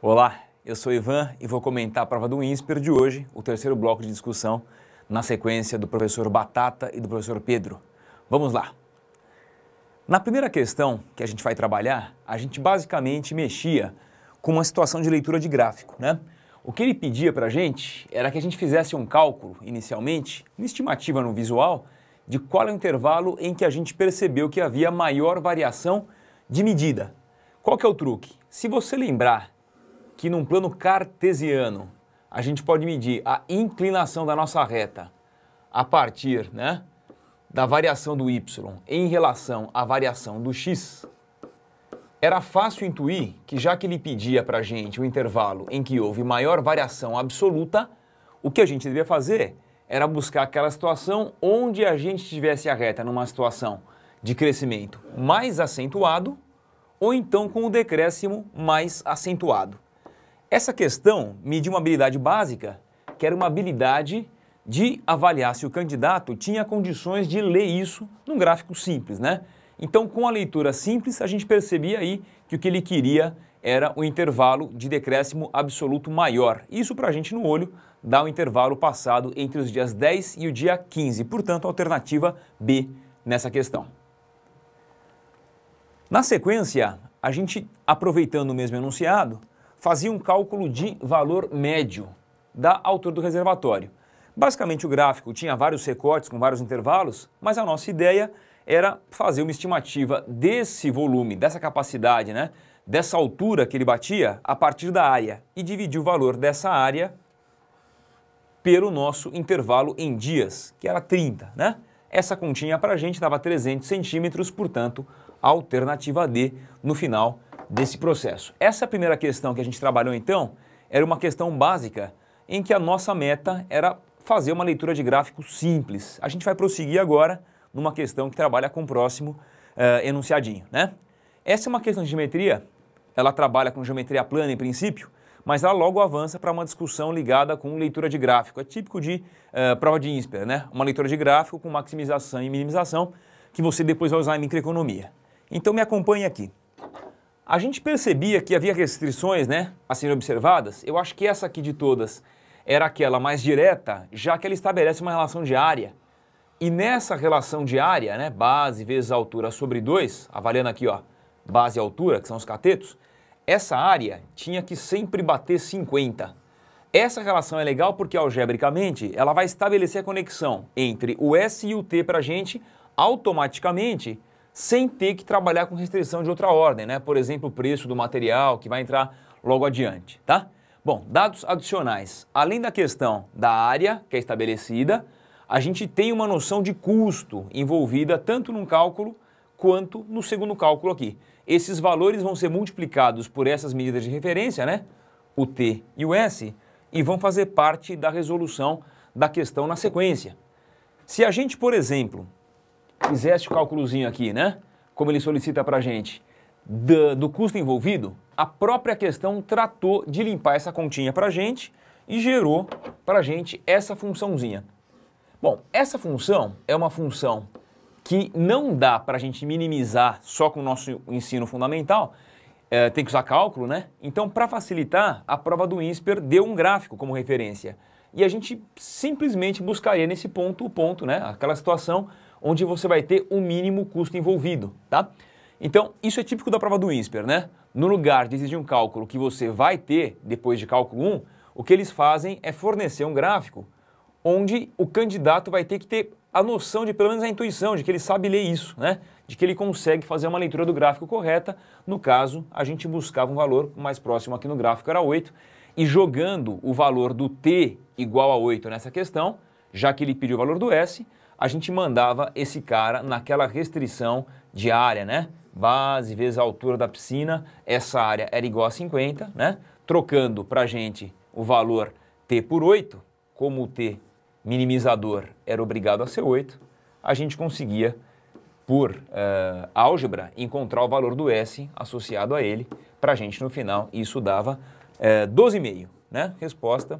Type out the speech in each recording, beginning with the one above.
Olá, eu sou Ivan e vou comentar a prova do INSPER de hoje, o terceiro bloco de discussão, na sequência do professor Batata e do professor Pedro. Vamos lá. Na primeira questão que a gente vai trabalhar, a gente basicamente mexia com uma situação de leitura de gráfico, né? O que ele pedia para a gente era que a gente fizesse um cálculo, inicialmente, uma estimativa no visual, de qual é o intervalo em que a gente percebeu que havia maior variação de medida. Qual que é o truque? Se você lembrar que num plano cartesiano a gente pode medir a inclinação da nossa reta a partir, da variação do y em relação à variação do x, era fácil intuir que já que ele pedia para a gente o intervalo em que houve maior variação absoluta, o que a gente devia fazer era buscar aquela situação onde a gente tivesse a reta numa situação de crescimento mais acentuado ou então com o decréscimo mais acentuado. Essa questão media uma habilidade básica, que era uma habilidade de avaliar se o candidato tinha condições de ler isso num gráfico simples, né? Então, com a leitura simples, a gente percebia aí que o que ele queria era o intervalo de decréscimo absoluto maior. Isso para a gente no olho dá o intervalo passado entre os dias 10 e o dia 15, portanto, a alternativa B nessa questão. Na sequência, a gente, aproveitando o mesmo enunciado, fazia um cálculo de valor médio da altura do reservatório. Basicamente o gráfico tinha vários recortes com vários intervalos, mas a nossa ideia era fazer uma estimativa desse volume, dessa capacidade, dessa altura que ele batia a partir da área e dividir o valor dessa área pelo nosso intervalo em dias, que era 30, Essa continha para a gente dava 300 centímetros, portanto, a alternativa D no final desse processo. Essa primeira questão que a gente trabalhou então era uma questão básica em que a nossa meta era fazer uma leitura de gráfico simples. A gente vai prosseguir agora numa questão que trabalha com o próximo enunciadinho, Essa é uma questão de geometria, ela trabalha com geometria plana em princípio, mas ela logo avança para uma discussão ligada com leitura de gráfico. É típico de prova de INSPER, Uma leitura de gráfico com maximização e minimização que você depois vai usar em microeconomia. Então me acompanhe aqui. A gente percebia que havia restrições, a serem observadas. Eu acho que essa aqui de todas era aquela mais direta, já que ela estabelece uma relação de área. E nessa relação de área, base vezes altura sobre 2, avaliando aqui, base e altura, que são os catetos, essa área tinha que sempre bater 50. Essa relação é legal porque, algebricamente, ela vai estabelecer a conexão entre o S e o T para a gente automaticamente, sem ter que trabalhar com restrição de outra ordem, Por exemplo, o preço do material, que vai entrar logo adiante, Bom, dados adicionais. Além da questão da área, que é estabelecida, a gente tem uma noção de custo envolvida tanto num cálculo quanto no segundo cálculo aqui. Esses valores vão ser multiplicados por essas medidas de referência, o T e o S, e vão fazer parte da resolução da questão na sequência. Se a gente, por exemplo, fizesse o cálculozinho aqui, como ele solicita para a gente, do custo envolvido, a própria questão tratou de limpar essa continha para a gente e gerou para a gente essa funçãozinha. Bom, essa função é uma função que não dá para a gente minimizar só com o nosso ensino fundamental, tem que usar cálculo, Então, para facilitar, a prova do INSPER deu um gráfico como referência. E a gente simplesmente buscaria nesse ponto, aquela situação onde você vai ter o mínimo custo envolvido, Então, isso é típico da prova do INSPER, No lugar de exigir um cálculo que você vai ter depois de cálculo 1, o que eles fazem é fornecer um gráfico onde o candidato vai ter que ter a noção de, pelo menos a intuição, de que ele sabe ler isso, De que ele consegue fazer uma leitura do gráfico correta. No caso, a gente buscava um valor mais próximo aqui no gráfico, era 8, e jogando o valor do T igual a 8 nessa questão, já que ele pediu o valor do S, a gente mandava esse cara naquela restrição de área, Base vezes a altura da piscina, essa área era igual a 50, Trocando para a gente o valor T por 8, como o T minimizador era obrigado a ser 8, a gente conseguia, por álgebra, encontrar o valor do S associado a ele, para a gente no final, isso dava 12,5, Resposta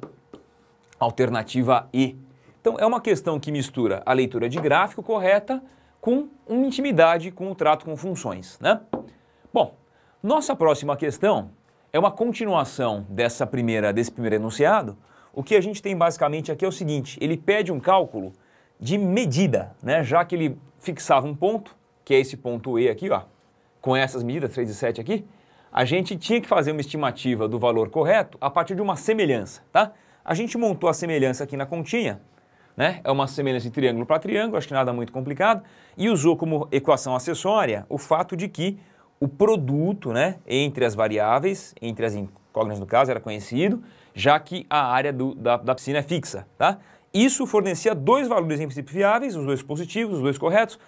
alternativa E. Então, é uma questão que mistura a leitura de gráfico correta com uma intimidade com o trato com funções, Bom, nossa próxima questão é uma continuação desse primeiro enunciado. O que a gente tem basicamente aqui é o seguinte, ele pede um cálculo de medida, né? Já que ele fixava um ponto, que é esse ponto E aqui, ó, com essas medidas, 3 e 7 aqui, a gente tinha que fazer uma estimativa do valor correto a partir de uma semelhança, tá? A gente montou a semelhança aqui na continha, né? É uma semelhança de triângulo para triângulo, acho que nada muito complicado, e usou como equação acessória o fato de que o produto, né, entre as variáveis, entre as incógnitas do caso, era conhecido, já que a área da piscina é fixa, tá? Isso fornecia dois valores em princípio fiáveis, os dois positivos, os dois corretos.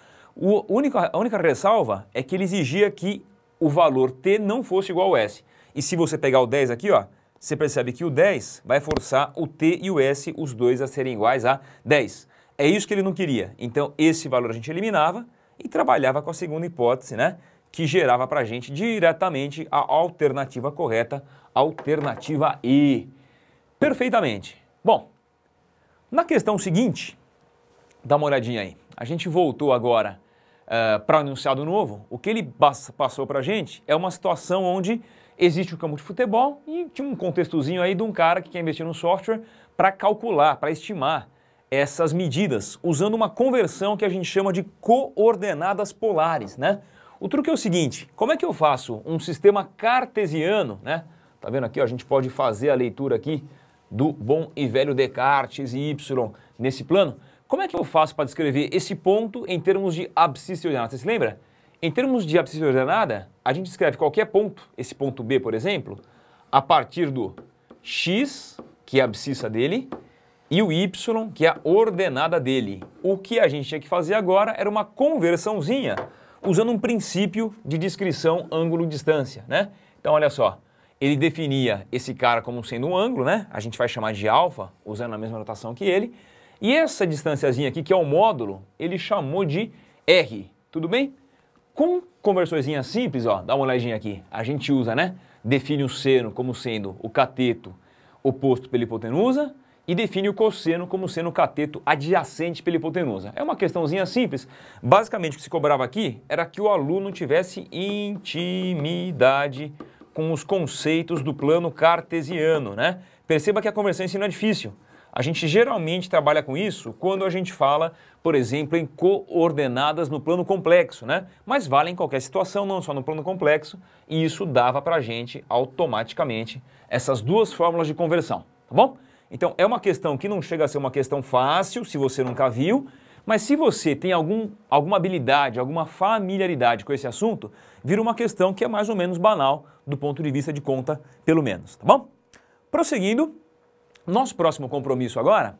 A única ressalva é que ele exigia que o valor T não fosse igual ao S. E se você pegar o 10 aqui, ó, você percebe que o 10 vai forçar o T e o S, os dois, a serem iguais a 10. É isso que ele não queria. Então, esse valor a gente eliminava e trabalhava com a segunda hipótese, né? Que gerava para a gente diretamente a alternativa correta, alternativa E. Perfeitamente. Bom, na questão seguinte, dá uma olhadinha aí. A gente voltou agora para o enunciado novo. O que ele passou para a gente é uma situação onde existe um campo de futebol e tinha um contextozinho aí de um cara que quer investir no software para calcular, para estimar essas medidas, usando uma conversão que a gente chama de coordenadas polares, né? O truque é o seguinte, como é que eu faço um sistema cartesiano, né? Tá vendo aqui, ó, a gente pode fazer a leitura aqui do bom e velho Descartes e Y nesse plano. Como é que eu faço para descrever esse ponto em termos de abscissa ordenada? Você se lembra? Em termos de abscissa ordenada, a gente escreve qualquer ponto, esse ponto B, por exemplo, a partir do x, que é a abscissa dele, e o y, que é a ordenada dele. O que a gente tinha que fazer agora era uma conversãozinha, usando um princípio de descrição ângulo-distância, né? Então, olha só, ele definia esse cara como sendo um ângulo, né? A gente vai chamar de alfa, usando a mesma notação que ele. E essa distânciazinha aqui, que é o módulo, ele chamou de R, tudo bem? Com conversõezinha simples, ó, dá uma olhadinha aqui, a gente usa, né? Define o seno como sendo o cateto oposto pela hipotenusa e define o cosseno como sendo o cateto adjacente pela hipotenusa. É uma questãozinha simples. Basicamente, o que se cobrava aqui era que o aluno tivesse intimidade com os conceitos do plano cartesiano, né? Perceba que a conversão em si não é difícil. A gente geralmente trabalha com isso quando a gente fala, por exemplo, em coordenadas no plano complexo, né? Mas vale em qualquer situação, não só no plano complexo, e isso dava pra gente automaticamente essas duas fórmulas de conversão, tá bom? Então é uma questão que não chega a ser uma questão fácil, se você nunca viu, mas se você tem alguma habilidade, alguma familiaridade com esse assunto, vira uma questão que é mais ou menos banal do ponto de vista de conta, pelo menos, tá bom? Prosseguindo, nosso próximo compromisso agora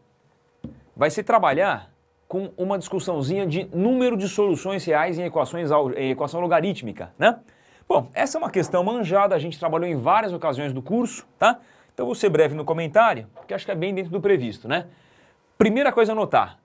vai ser trabalhar com uma discussãozinha de número de soluções reais em equação logarítmica, né? Bom, essa é uma questão manjada, a gente trabalhou em várias ocasiões do curso, tá? Então vou ser breve no comentário, porque acho que é bem dentro do previsto, né? Primeira coisa a notar,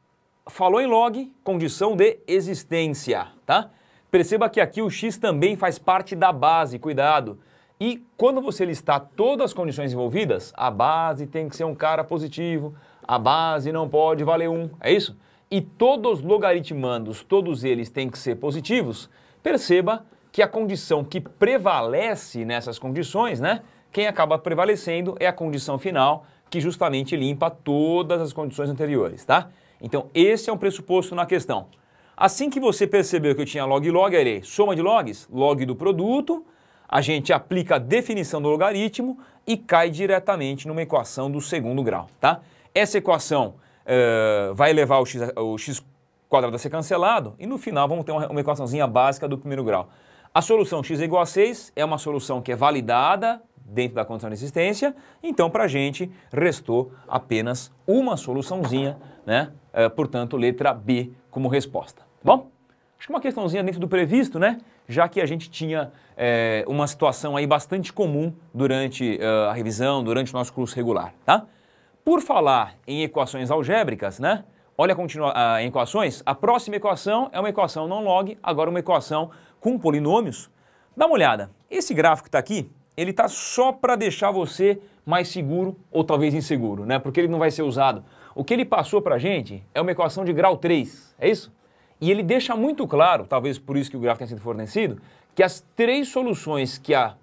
falou em log, condição de existência, tá? Perceba que aqui o x também faz parte da base, cuidado. E quando você listar todas as condições envolvidas, a base tem que ser um cara positivo, a base não pode valer 1, é isso? E todos os logaritmandos, todos eles têm que ser positivos, perceba que a condição que prevalece nessas condições, né? Quem acaba prevalecendo é a condição final, que justamente limpa todas as condições anteriores, tá? Então esse é um pressuposto na questão. Assim que você percebeu que eu tinha log e log, aí soma de logs, log do produto, a gente aplica a definição do logaritmo e cai diretamente numa equação do segundo grau, tá? Essa equação vai levar o x quadrado a ser cancelado e no final vamos ter uma equaçãozinha básica do primeiro grau. A solução x é igual a 6 é uma solução que é validada dentro da condição de existência, então para a gente restou apenas uma soluçãozinha, né? Portanto, letra B como resposta. Bom, acho que uma questãozinha dentro do previsto, né? Já que a gente tinha uma situação aí bastante comum durante a revisão, durante o nosso curso regular, tá? Por falar em equações algébricas, né? Olha em equações, a próxima equação é uma equação não log, agora uma equação com polinômios. Dá uma olhada, esse gráfico que está aqui, ele está só para deixar você mais seguro ou talvez inseguro, né? Porque ele não vai ser usado. O que ele passou para a gente é uma equação de grau 3, é isso? E ele deixa muito claro, talvez por isso que o gráfico tenha sido fornecido, que as três soluções que a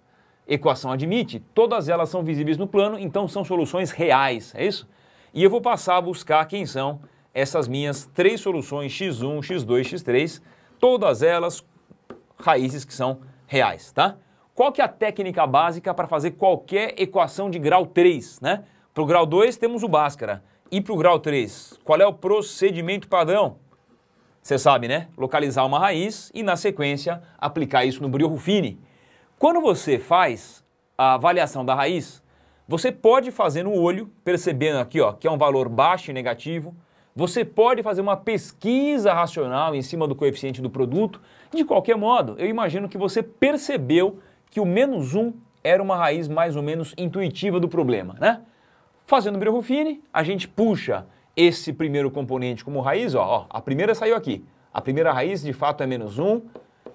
equação admite, todas elas são visíveis no plano, então são soluções reais, é isso? E eu vou passar a buscar quem são essas minhas 3 soluções x1, x2, x3, todas elas raízes que são reais, tá? Qual que é a técnica básica para fazer qualquer equação de grau 3, né? Para o grau 2 temos o Bhaskara, e para o grau 3, qual é o procedimento padrão? Você sabe, né? Localizar uma raiz e, na sequência, aplicar isso no Brio-Ruffini. Quando você faz a avaliação da raiz, você pode fazer no olho, percebendo aqui, ó, que é um valor baixo e negativo. Você pode fazer uma pesquisa racional em cima do coeficiente do produto. De qualquer modo, eu imagino que você percebeu que o -1 era uma raiz mais ou menos intuitiva do problema, né? Fazendo o Brio-Ruffini, a gente puxa esse primeiro componente como raiz, ó, a primeira saiu aqui. A primeira raiz, de fato, é -1.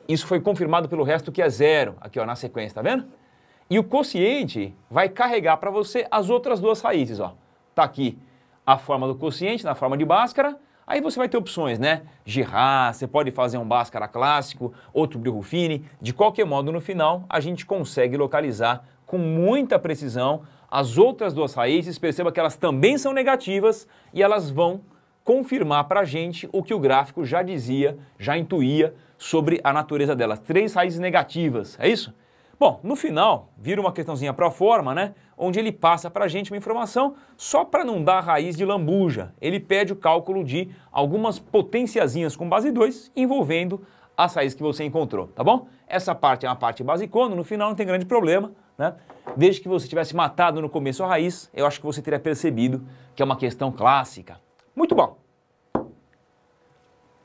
Isso foi confirmado pelo resto que é 0, aqui ó, na sequência, tá vendo? E o quociente vai carregar para você as outras 2 raízes, ó. Tá aqui a forma do quociente na forma de Bhaskara, aí você vai ter opções, né? Girard, você pode fazer um Bhaskara clássico, outro Brio-Ruffini. De qualquer modo, no final, a gente consegue localizar com muita precisão as outras 2 raízes. Perceba que elas também são negativas e elas vão confirmar para a gente o que o gráfico já dizia, já intuía sobre a natureza delas. 3 raízes negativas, é isso? Bom, no final, vira uma questãozinha pro forma, né? Onde ele passa para a gente uma informação só para não dar raiz de lambuja. Ele pede o cálculo de algumas potenciazinhas com base 2 envolvendo as raízes que você encontrou, tá bom? Essa parte é uma parte basicona, no final não tem grande problema, né? Desde que você tivesse matado no começo a raiz, eu acho que você teria percebido que é uma questão clássica. Muito bom.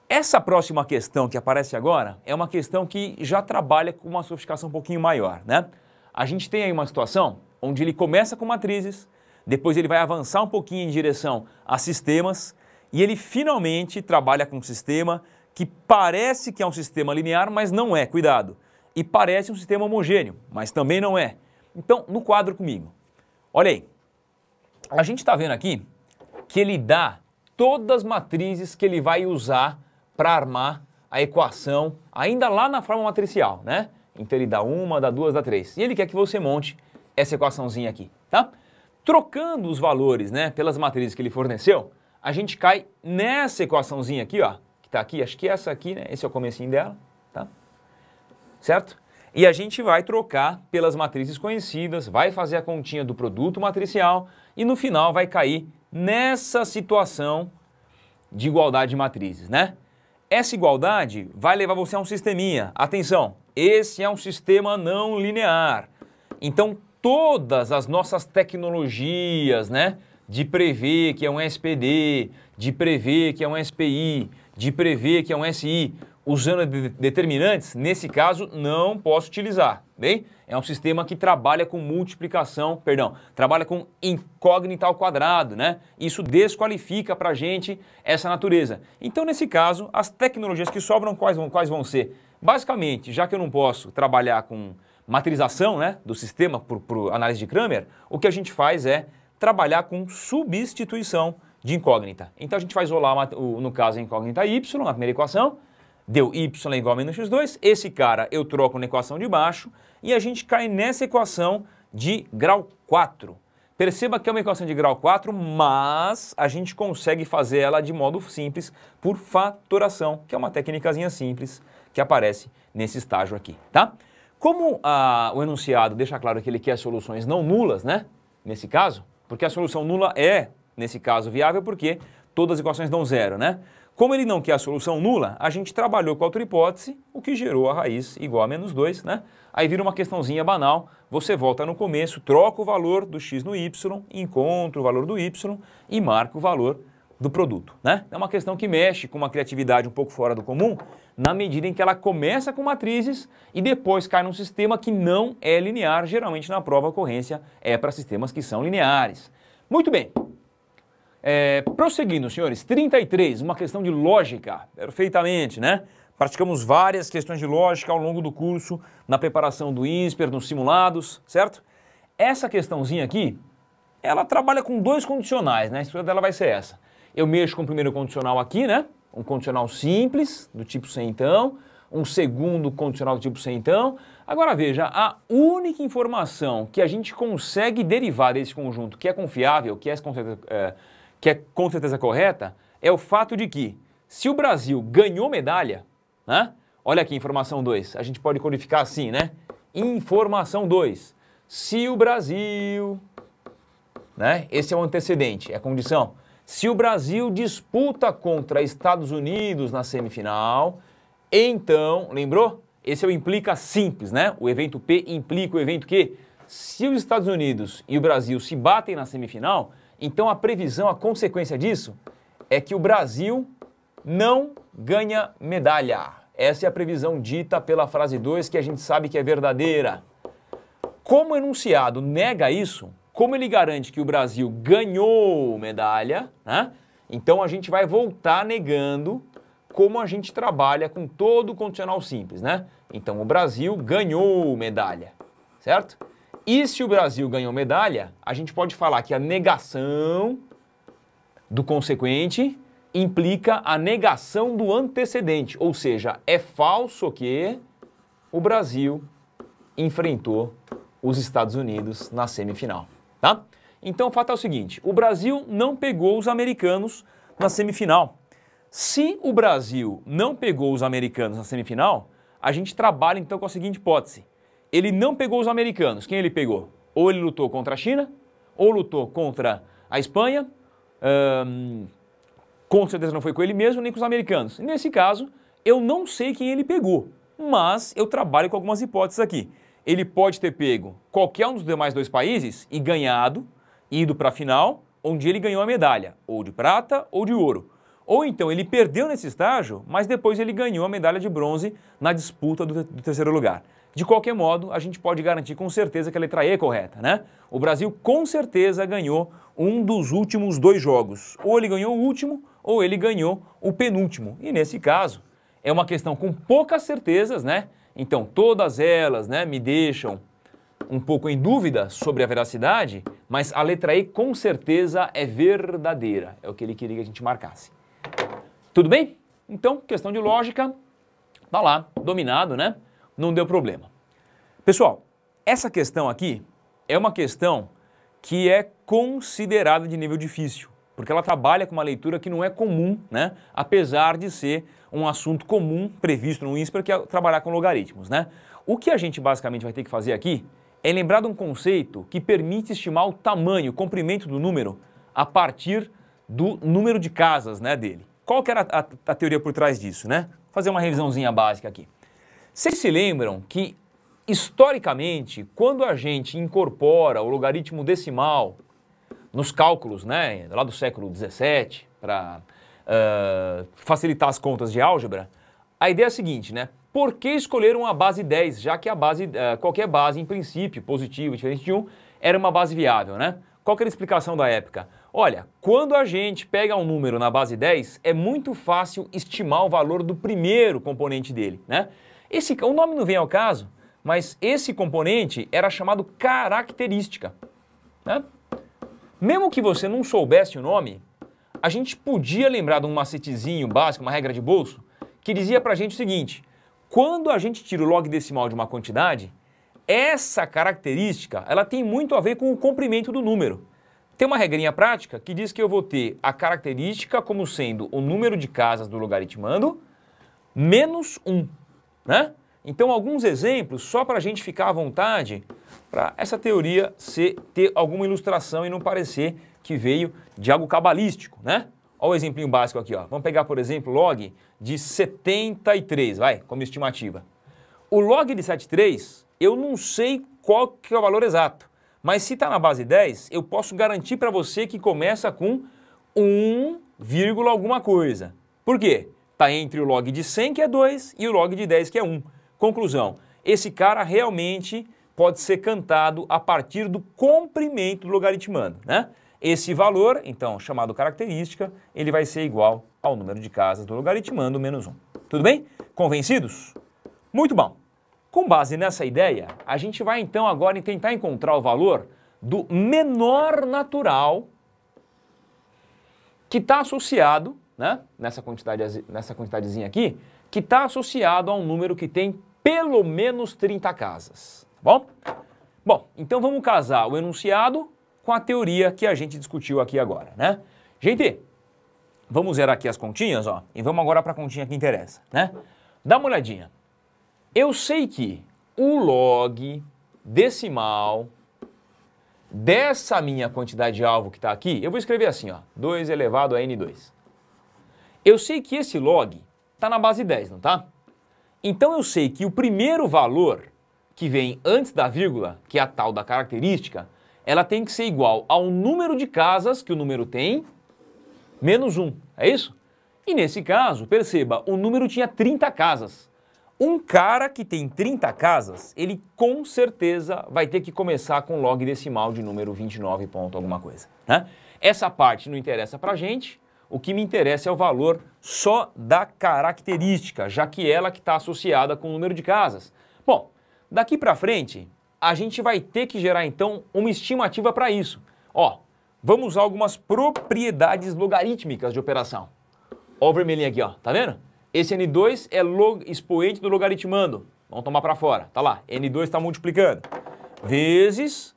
Essa próxima questão que aparece agora é uma questão que já trabalha com uma sofisticação um pouquinho maior, né? A gente tem aí uma situação onde ele começa com matrizes, depois ele vai avançar um pouquinho em direção a sistemas e ele finalmente trabalha com um sistema que parece que é um sistema linear, mas não é, cuidado. E parece um sistema homogêneo, mas também não é. Então, no quadro comigo, olha aí, a gente está vendo aqui que ele dá todas as matrizes que ele vai usar para armar a equação, ainda lá na forma matricial, né? Então ele dá 1, dá 2, dá 3. E ele quer que você monte essa equaçãozinha aqui, tá? Trocando os valores, né, pelas matrizes que ele forneceu, a gente cai nessa equaçãozinha aqui, ó, que tá aqui, acho que essa aqui, né? Esse é o comecinho dela, tá? Certo? E a gente vai trocar pelas matrizes conhecidas, vai fazer a continha do produto matricial e no final vai cair nessa situação de igualdade de matrizes, né? Essa igualdade vai levar você a um sisteminha. Atenção, esse é um sistema não linear. Então, todas as nossas tecnologias, né, de prever que é um SPD, de prever que é um SPI, de prever que é um SI, usando determinantes, nesse caso, não posso utilizar, bem? É um sistema que trabalha com multiplicação, trabalha com incógnita ao quadrado, né? Isso desqualifica para a gente essa natureza. Então, nesse caso, as tecnologias que sobram, quais vão ser? Basicamente, já que eu não posso trabalhar com matrização, né, do sistema por análise de Cramer, o que a gente faz é trabalhar com substituição de incógnita. Então, a gente vai isolar, no caso, a incógnita y na primeira equação, deu y é igual a menos x2, esse cara eu troco na equação de baixo e a gente cai nessa equação de grau 4. Perceba que é uma equação de grau 4, mas a gente consegue fazer ela de modo simples por fatoração, que é uma técnicazinha simples que aparece nesse estágio aqui, tá? Como o enunciado deixa claro que ele quer soluções não nulas, né? Nesse caso, porque a solução nula é, nesse caso, viável porque todas as equações dão zero, né? Como ele não quer a solução nula, a gente trabalhou com a outra hipótese, o que gerou a raiz igual a menos 2, né? Aí vira uma questãozinha banal, você volta no começo, troca o valor do x no y, encontra o valor do y e marca o valor do produto, né? É uma questão que mexe com uma criatividade um pouco fora do comum, na medida em que ela começa com matrizes e depois cai num sistema que não é linear, geralmente na prova a ocorrência é para sistemas que são lineares. Muito bem. Prosseguindo, senhores, 33, uma questão de lógica, perfeitamente, né? Praticamos várias questões de lógica ao longo do curso, na preparação do INSPER, nos simulados, certo? Essa questãozinha aqui, ela trabalha com 2 condicionais, né? A estrutura dela vai ser essa. Eu mexo com o primeiro condicional aqui, né? Um condicional simples, do tipo sem então, um segundo condicional do tipo sem então. Agora veja, a única informação que a gente consegue derivar desse conjunto que é confiável, que é com certeza correta, é o fato de que se o Brasil ganhou medalha, né? Olha aqui, informação 2, a gente pode codificar assim, né? Informação 2, se o Brasil, né? Esse é o antecedente, é a condição. Se o Brasil disputa contra Estados Unidos na semifinal, então, lembrou? Esse é o implica simples, né? O evento P implica o evento Q. Se os Estados Unidos e o Brasil se batem na semifinal, então a previsão, a consequência disso é que o Brasil não ganha medalha. Essa é a previsão dita pela frase 2, que a gente sabe que é verdadeira. Como o enunciado nega isso, como ele garante que o Brasil ganhou medalha, né? Então a gente vai voltar negando como a gente trabalha com todo o condicional simples, né? Então o Brasil ganhou medalha, certo? E se o Brasil ganhou medalha, a gente pode falar que a negação do consequente implica a negação do antecedente, ou seja, é falso que o Brasil enfrentou os Estados Unidos na semifinal, tá? Então o fato é o seguinte, o Brasil não pegou os americanos na semifinal. Se o Brasil não pegou os americanos na semifinal, a gente trabalha então com a seguinte hipótese. Ele não pegou os americanos, quem ele pegou? Ou ele lutou contra a China, ou lutou contra a Espanha, com certeza não foi com ele mesmo, nem com os americanos. Nesse caso, eu não sei quem ele pegou, mas eu trabalho com algumas hipóteses aqui. Ele pode ter pego qualquer um dos demais dois países e ganhado, ido para a final, onde ele ganhou a medalha, ou de prata ou de ouro. Ou então ele perdeu nesse estágio, mas depois ele ganhou a medalha de bronze na disputa do terceiro lugar. De qualquer modo, a gente pode garantir com certeza que a letra E é correta, né? O Brasil com certeza ganhou um dos últimos dois jogos. Ou ele ganhou o último, ou ele ganhou o penúltimo. E nesse caso, é uma questão com poucas certezas, né? Então, todas elas, né, me deixam um pouco em dúvida sobre a veracidade, mas a letra E com certeza é verdadeira. É o que ele queria que a gente marcasse. Tudo bem? Então, questão de lógica, tá lá, dominado, né? Não deu problema. Pessoal, essa questão aqui é uma questão que é considerada de nível difícil, porque ela trabalha com uma leitura que não é comum, né? Apesar de ser um assunto comum previsto no INSPER, que é trabalhar com logaritmos, né? O que a gente basicamente vai ter que fazer aqui é lembrar de um conceito que permite estimar o tamanho, o comprimento do número a partir do número de casas, né, dele. Qual que era a teoria por trás disso, né? Vou fazer uma revisãozinha básica aqui. Vocês se lembram que, historicamente, quando a gente incorpora o logaritmo decimal nos cálculos, né, lá do século XVII, para facilitar as contas de álgebra, a ideia é a seguinte, né? Por que escolheram a base 10, já que a base, qualquer base, em princípio, positiva, diferente de 1, era uma base viável, né? Qual que era a explicação da época? Olha, quando a gente pega um número na base 10, é muito fácil estimar o valor do primeiro componente dele, né? O nome não vem ao caso, mas esse componente era chamado característica, né? Mesmo que você não soubesse o nome, a gente podia lembrar de um macetezinho básico, uma regra de bolso, que dizia pra gente o seguinte: quando a gente tira o log decimal de uma quantidade, essa característica ela tem muito a ver com o comprimento do número. Tem uma regrinha prática que diz que eu vou ter a característica como sendo o número de casas do logaritmando menos 1, né? Então, alguns exemplos, só para a gente ficar à vontade, para essa teoria ter alguma ilustração e não parecer que veio de algo cabalístico, né? Olha o exemplinho básico aqui, ó. Vamos pegar, por exemplo, log de 73, vai, como estimativa. O log de 73, eu não sei qual que é o valor exato, mas se está na base 10, eu posso garantir para você que começa com 1, alguma coisa. Por quê? Está entre o log de 100, que é 2, e o log de 10, que é 1. Conclusão, esse cara realmente pode ser cantado a partir do comprimento do logaritmando, né? Esse valor, então, chamado característica, ele vai ser igual ao número de casas do logaritmando menos 1. Tudo bem? Convencidos? Muito bom. Com base nessa ideia, a gente vai então agora tentar encontrar o valor do menor natural que está associado, né, nessa quantidadezinha aqui, que está associado a um número que tem pelo menos 30 casas, tá bom? Bom, então vamos casar o enunciado com a teoria que a gente discutiu aqui agora, né? Gente, vamos zerar aqui as continhas, ó, e vamos agora para a continha que interessa, né? Dá uma olhadinha. Eu sei que o log decimal dessa minha quantidade de alvo que está aqui, eu vou escrever assim, ó, 2 elevado a n2. Eu sei que esse log está na base 10, não tá? Então eu sei que o primeiro valor que vem antes da vírgula, que é a tal da característica, ela tem que ser igual ao número de casas que o número tem, menos 1, é isso? E nesse caso, perceba, o número tinha 30 casas. Um cara que tem 30 casas, ele com certeza vai ter que começar com log decimal de número 29 ponto alguma coisa, né? Essa parte não interessa pra gente, o que me interessa é o valor só da característica, já que ela que está associada com o número de casas. Bom, daqui pra frente, a gente vai ter que gerar então uma estimativa para isso. Ó, vamos usar algumas propriedades logarítmicas de operação. Ó o vermelhinho aqui, ó, tá vendo? Esse N2 é expoente do logaritmando. Vamos tomar para fora, tá lá, N2 está multiplicando. Vezes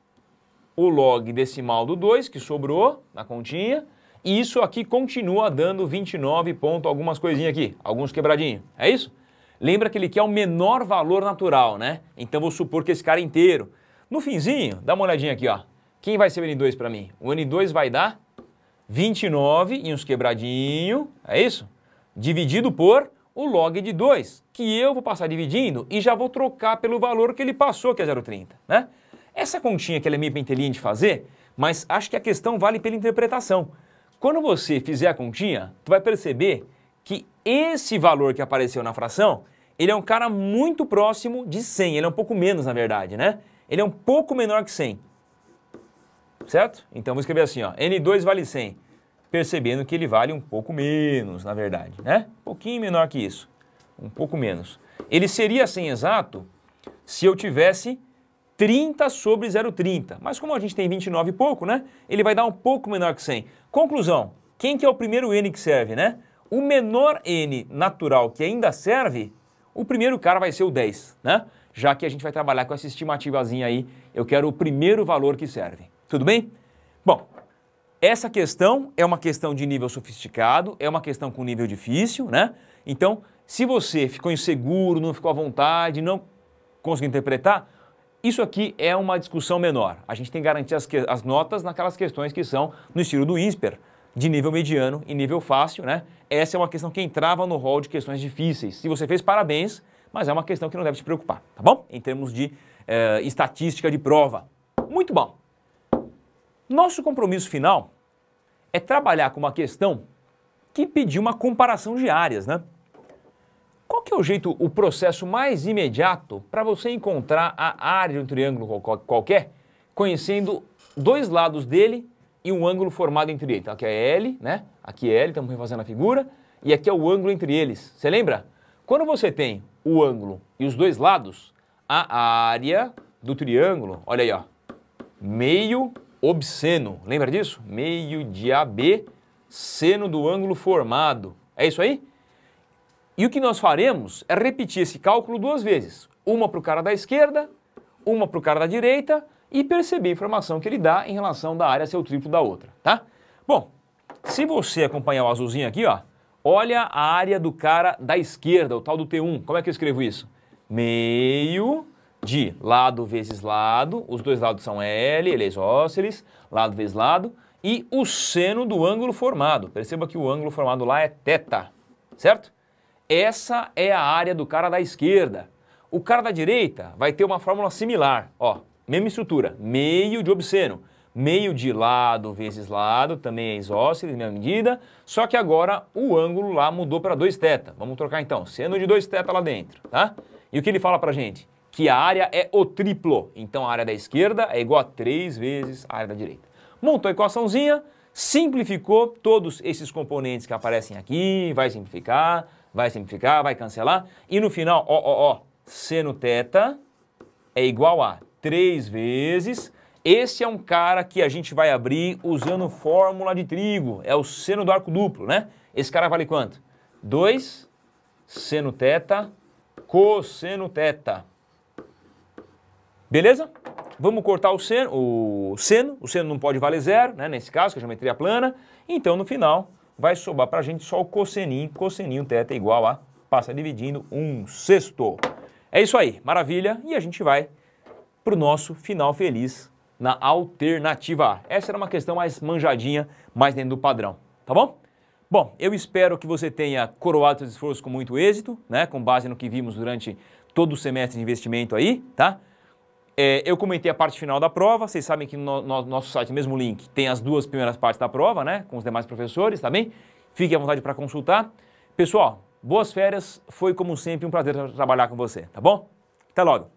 o log decimal do 2, que sobrou na continha, e isso aqui continua dando 29 ponto algumas coisinhas aqui, alguns quebradinhos, é isso? Lembra que ele quer o menor valor natural, né? Então vou supor que esse cara é inteiro. No finzinho, dá uma olhadinha aqui, ó. Quem vai ser o N2 para mim? O N2 vai dar 29 e uns quebradinhos, é isso? Dividido por o log de 2, que eu vou passar dividindo e já vou trocar pelo valor que ele passou, que é 0,30, né? Essa continha que ela é meio pentelinha de fazer, mas acho que a questão vale pela interpretação. Quando você fizer a continha, tu vai perceber que esse valor que apareceu na fração, ele é um cara muito próximo de 100, ele é um pouco menos na verdade, né? Ele é um pouco menor que 100, certo? Então vou escrever assim, ó, N2 vale 100, percebendo que ele vale um pouco menos na verdade, né? Um pouquinho menor que isso, um pouco menos. Ele seria 100 exato se eu tivesse 30 sobre 0,30, mas como a gente tem 29 e pouco, né? Ele vai dar um pouco menor que 100. Conclusão, quem que é o primeiro N que serve, né? O menor N natural que ainda serve, o primeiro cara vai ser o 10, né? Já que a gente vai trabalhar com essa estimativa aí, eu quero o primeiro valor que serve. Tudo bem? Bom, essa questão é uma questão de nível sofisticado, é uma questão com nível difícil, né? Então, se você ficou inseguro, não ficou à vontade, não conseguiu interpretar, isso aqui é uma discussão menor. A gente tem que garantir as notas naquelas questões que são no estilo do INSPER, de nível mediano e nível fácil, né? Essa é uma questão que entrava no rol de questões difíceis. Se você fez, parabéns, mas é uma questão que não deve te preocupar, tá bom? Em termos de estatística de prova. Muito bom. Nosso compromisso final é trabalhar com uma questão que pediu uma comparação de áreas, né? Qual que é o processo mais imediato para você encontrar a área de um triângulo qualquer, conhecendo dois lados dele e um ângulo formado entre eles? Então aqui é L, né? Aqui é L, estamos refazendo a figura, e aqui é o ângulo entre eles. Você lembra? Quando você tem o ângulo e os dois lados, a área do triângulo, olha aí, ó, meio obsceno. Lembra disso? Meio de AB, seno do ângulo formado. É isso aí? E o que nós faremos é repetir esse cálculo duas vezes. Uma para o cara da esquerda, uma para o cara da direita e perceber a informação que ele dá em relação da área ser o triplo da outra, tá? Bom, se você acompanhar o azulzinho aqui, ó, olha a área do cara da esquerda, o tal do T1. Como é que eu escrevo isso? Meio de lado vezes lado, os dois lados são L, ele é isósceles, lado vezes lado, e o seno do ângulo formado. Perceba que o ângulo formado lá é θ, certo? Essa é a área do cara da esquerda. O cara da direita vai ter uma fórmula similar, ó, mesma estrutura, meio de obsceno. Meio de lado vezes lado, também é isósceles, mesma medida, só que agora o ângulo lá mudou para 2θ. Vamos trocar então, seno de 2θ lá dentro, tá? E o que ele fala pra gente? Que a área é o triplo, então a área da esquerda é igual a 3 vezes a área da direita. Montou a equaçãozinha, simplificou todos esses componentes que aparecem aqui, vai simplificar, vai cancelar, e no final, seno θ é igual a 3 vezes, esse é um cara que a gente vai abrir usando fórmula de trigo, é o seno do arco duplo, né? Esse cara vale quanto? 2 seno θ cosseno θ. Beleza? Vamos cortar o seno. O seno não pode valer zero, né? Nesse caso, que é geometria plana. Então, no final, vai sobrar para a gente só o cosseninho. Cosseninho θ é igual a, passa dividindo 1/6. É isso aí, maravilha. E a gente vai para o nosso final feliz na alternativa A. Essa era uma questão mais manjadinha, mais dentro do padrão, tá bom? Bom, eu espero que você tenha coroado seus esforços com muito êxito, né? Com base no que vimos durante todo o semestre de investimento aí, tá? Eu comentei a parte final da prova, vocês sabem que no nosso site, mesmo link, tem as 2 primeiras partes da prova, né? Com os demais professores, tá bem? Fique à vontade para consultar. Pessoal, boas férias, foi como sempre um prazer trabalhar com você, tá bom? Até logo!